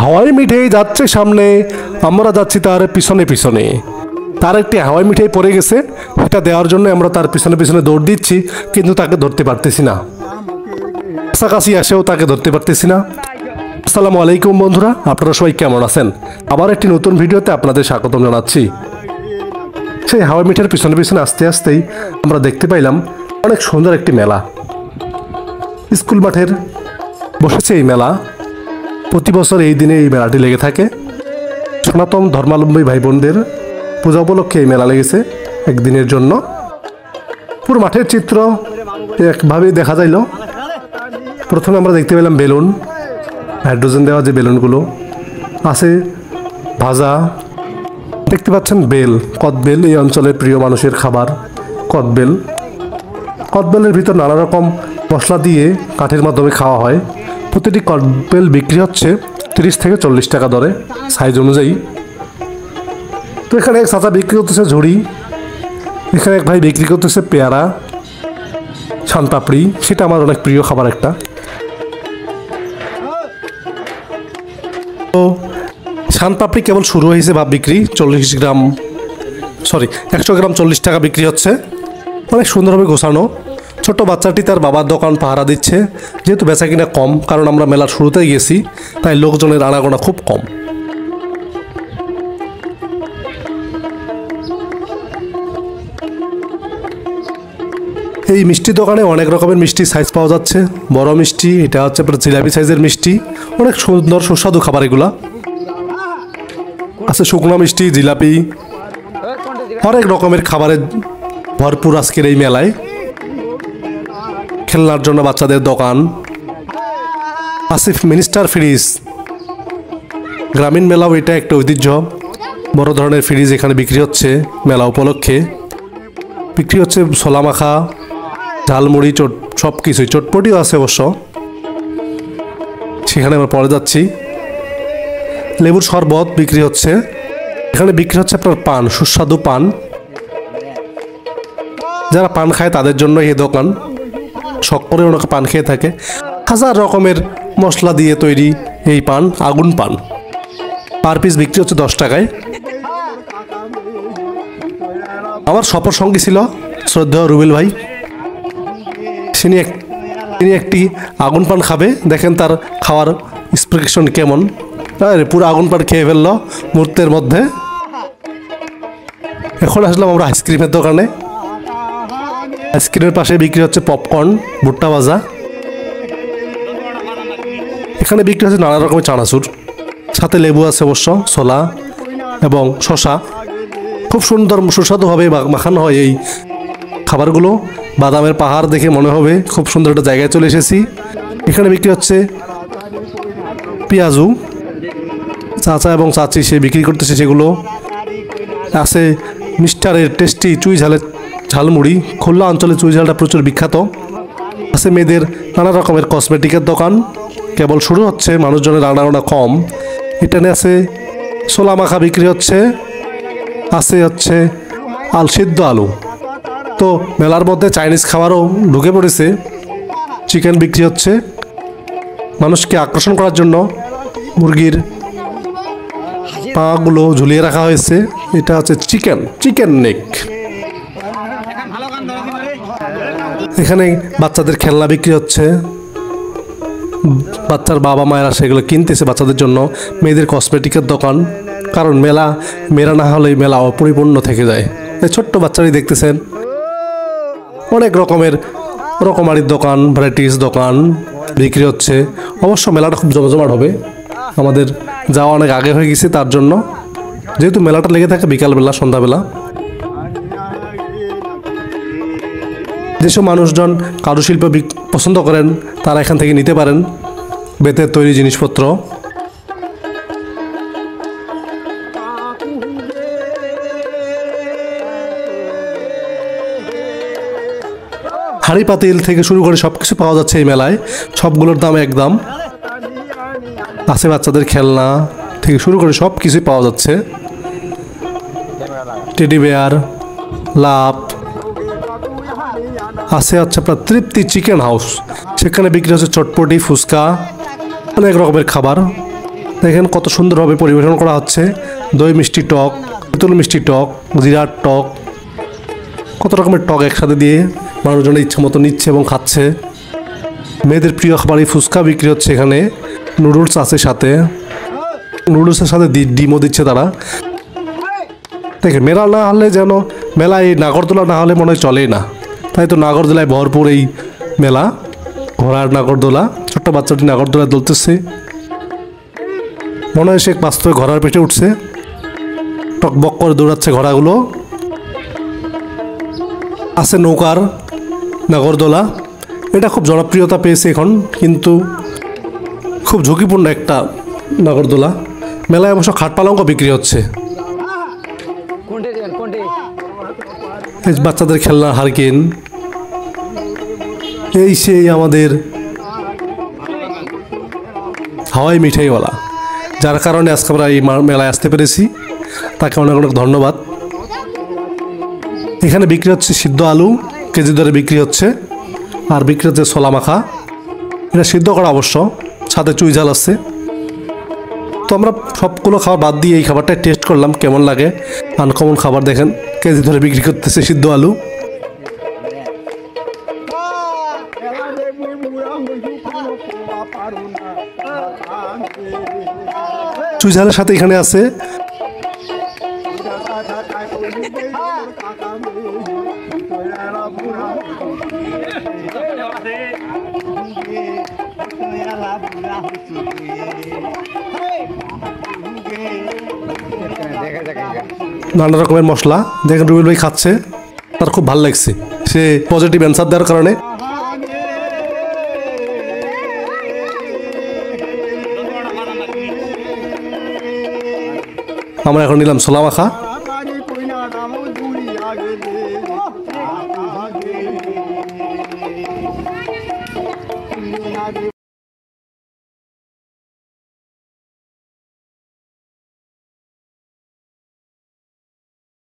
হাওয়াই মিঠাই যাচ্ছে সামনে, আমরা যাচ্ছি তার পিছনে পিছনে। তার একটি হাওয়াই মিঠাই পড়ে গেছে, এটা দেওয়ার জন্য আমরা তার পিছনে পিছনে দৌড় দিচ্ছি, কিন্তু তাকে ধরতে পারতেছি না। কাছাকাছি এসেও তাকে ধরতে পারতেছি না। আসসালামু আলাইকুম বন্ধুরা, আপনারা সবাই কেমন আছেন? আবার একটি নতুন ভিডিওতে আপনাদের স্বাগতম জানাচ্ছি। সেই হাওয়াই মিঠাইয়ের পিছনে পিছনে আসতে আসতেই আমরা দেখতে পাইলাম অনেক সুন্দর একটি মেলা। স্কুল মাঠের বসেছে এই মেলা। প্রতি বছর এই দিনে এই মেলাটি লেগে থাকে। সনাতন ধর্মাবলম্বী ভাই বোনদের পূজা উপলক্ষে এই মেলা লেগেছে একদিনের জন্য। পুরো মাঠের চিত্র একভাবেই দেখা যাইল। প্রথমে আমরা দেখতে পেলাম বেলুন, হাইড্রোজেন দেওয়া যে বেলুনগুলো আছে, ভাজা। দেখতে পাচ্ছেন বেল, কদবেল, এই অঞ্চলের প্রিয় মানুষের খাবার কদবেল। কদবেলের ভিতর নানা রকম মশলা দিয়ে কাঠের মাধ্যমে খাওয়া হয়। প্রতিটি কদবেল বিক্রি হচ্ছে 30 থেকে 40 টাকা দরে, সাইজ অনুযায়ী। তো এখানে এক চাচা বিক্রি করতেছে ঝুড়ি, এখানে এক ভাই বিক্রি করতেছে পেয়ারা, শানপাপড়ি, সেটা আমার অনেক প্রিয় খাবার একটা। তো শানপাপড়ি কেবল শুরু হয়েছে ভাব বিক্রি, 100 গ্রাম 40 টাকা বিক্রি হচ্ছে। অনেক সুন্দরভাবে গোছানো। ছোট বাচ্চাটি তার বাবার দোকান পাহারা দিচ্ছে, যেহেতু বেচা কিনা কম, কারণ আমরা মেলার শুরুতেই গেছি, তাই লোকজনের আনাগোনা খুব কম। এই মিষ্টি দোকানে অনেক রকমের মিষ্টি সাইজ পাওয়া যাচ্ছে। বড় মিষ্টি, এটা হচ্ছে আপনার জিলাপি সাইজের মিষ্টি, অনেক সুন্দর সুস্বাদু খাবার এগুলা আছে। শুকনো মিষ্টি, জিলাপি, অনেক রকমের খাবারের ভরপুর আজকের এই মেলায়। খেলনার জন্য বাচ্চাদের দোকান আছে, মিনিস্টার ফ্রিজ। গ্রামীণ মেলাও এটা একটা ঐতিহ্য। বড় ধরনের ফ্রিজ এখানে বিক্রি হচ্ছে মেলা উপলক্ষে। বিক্রি হচ্ছে ছোলা মাখা, ঝালমুড়ি, সব কিছুই, চটপটিও আছে অবশ্য। সেখানে আমরা পরে যাচ্ছি। লেবুর শরবত বিক্রি হচ্ছে এখানে। বিক্রি হচ্ছে আপনার পান, সুস্বাদু পান। যারা পান খায় তাদের জন্য এই দোকান, শখ করে ওনাকে পান খেয়ে থাকে। হাজার রকমের মশলা দিয়ে তৈরি এই পান, আগুন পান। পার পিস বিক্রি হচ্ছে 10 টাকায়। আমার সফর সঙ্গী ছিল শ্রদ্ধেয় রুবেল ভাই। তিনি একটি আগুন পান খাবে, দেখেন তার খাওয়ার এক্সপ্রেশন কেমন। পুরো আগুন পান খেয়ে ফেললো মুহূর্তের মধ্যে। এখন আসলাম আমরা আইসক্রিমের দোকানে। আইসক্রিমের পাশে বিক্রি হচ্ছে পপকর্ন, ভুট্টা ভাজা। এখানে বিক্রি হচ্ছে নানা রকমের চানাচুর, সাথে লেবু আছে অবশ্য, ছোলা এবং শসা। খুব সুন্দর সুস্বাদুভাবে মাখানো হয় এই খাবারগুলো। বাদামের পাহাড় দেখে মনে হবে খুব সুন্দর একটা জায়গায় চলে এসেছি। এখানে বিক্রি হচ্ছে পেঁয়াজু, চাচা এবং চাচি সে বিক্রি করতেছে সেগুলো। আছে মিস্টারের টেস্টি চুই ঝালের ঝালমুড়ি, খুলনা অঞ্চলে চুই ঝালটা প্রচুর বিখ্যাত। আছে মেয়েদের নানা রকমের কসমেটিকের দোকান, কেবল শুরু হচ্ছে, মানুষজনের আনাগোনা কম। এখানে আছে ছোলা মাখা বিক্রি হচ্ছে, আছে হচ্ছে সিদ্ধ আলু। তো মেলার মধ্যে চাইনিজ খাবারও ঢুকে পড়েছে। চিকেন বিক্রি হচ্ছে, মানুষকে আকর্ষণ করার জন্য মুরগির পাগুলো ঝুলিয়ে রাখা হয়েছে। এটা হচ্ছে চিকেন নেক। এখানে বাচ্চাদের খেলনা বিক্রি হচ্ছে, বাচ্চার বাবা মায়েরা সেগুলো কিনতেছে বাচ্চাদের জন্য। মেয়েদের কসমেটিকের দোকান, কারণ মেয়েরা না হলেই মেলা অপরিপূর্ণ থেকে যায়। এই ছোট্ট বাচ্চারাই দেখতেছেন। অনেক রকমারির দোকান, ভ্যারাইটিস দোকান বিক্রি হচ্ছে। অবশ্য মেলাটা খুব জমজমাট হবে। আমাদের যাওয়া অনেক আগে হয়ে গেছে, তার জন্য, যেহেতু মেলাটা লেগে থাকে বিকালবেলা, সন্ধ্যাবেলা। যেসব মানুষজন কারুশিল্প পছন্দ করেন তারা এখান থেকে নিতে পারেন বেতের তৈরি জিনিসপত্র। হাঁড়ি পাতিল থেকে শুরু করে সব কিছু পাওয়া যাচ্ছে এই মেলায়। সবগুলোর দাম একদম। আছে বাচ্চাদের খেলনা থেকে শুরু করে সব কিছুই পাওয়া যাচ্ছে। টেডি বেয়ার, লাভ, আছে হচ্ছে আপনার তৃপ্তি চিকেন হাউস, সেখানে বিক্রি হচ্ছে চটপটি, ফুচকা, অনেক রকমের খাবার। দেখেন কত সুন্দরভাবে পরিবেশন করা হচ্ছে। দই মিষ্টি টক, তেঁতুল মিষ্টি টক, জিরার টক, কত রকমের টক একসাথে দিয়ে মানুষজন ইচ্ছা মতো নিচ্ছে এবং খাচ্ছে। মেয়েদের প্রিয় খাবার এই ফুচকা বিক্রি হচ্ছে এখানে। নুডলস আছে সাথে, নুডলসের সাথে ডিমও দিচ্ছে তারা। দেখে মেলা না হলে যেন, মেলায় এই নাগরদোলা না হলে মনে হয় চলেই না। তাই তো নাগরদোলায় ভরপুর এই মেলা, ঘোড়ার নাগরদোলা। ছোট্ট বাচ্চাটি নাগরদোলায় দুলতেছে, মনে হয় সে বাস্তবে ঘোড়ার পেটে উঠছে। টকবক করে দৌড়াচ্ছে ঘোড়াগুলো। আছে নৌকার নাগরদোলা, এটা খুব জনপ্রিয়তা পেয়েছে এখন, কিন্তু খুব ঝুঁকিপূর্ণ একটা নাগরদোলা। মেলায় অবশ্য খাট পালঙ্ক বিক্রি হচ্ছে। এই বাচ্চাদের খেলনা হারকিন, এই সেই আমাদের হাওয়াই মিঠাইওয়ালা, যার কারণে আজকে আমরা এই মেলায় আসতে পেরেছি, তাকে অনেক অনেক ধন্যবাদ। এখানে বিক্রি হচ্ছে সিদ্ধ আলু, কেজি দরে বিক্রি হচ্ছে। আর বিক্রি হচ্ছে ছোলা মাখা, এটা সিদ্ধ করা অবশ্য, সাথে চুই ঝাল আছে। তো আমরা সবগুলো খাবার বাদ দিয়ে এই খাবারটাই টেস্ট করলাম, কেমন লাগে। আনকমন খাবার, দেখেন কেজি ধরে বিক্রি করতেছে সিদ্ধ আলু। চুই ঝালের সাথে এখানে আছে নানা রকমের মশলা। দেখেন রুবেল ভাই খাচ্ছে, তার খুব ভালো লাগছে, সে পজিটিভ অ্যান্সার দেওয়ার কারণে। আমরা এখন নিলাম ছোলা মাখা।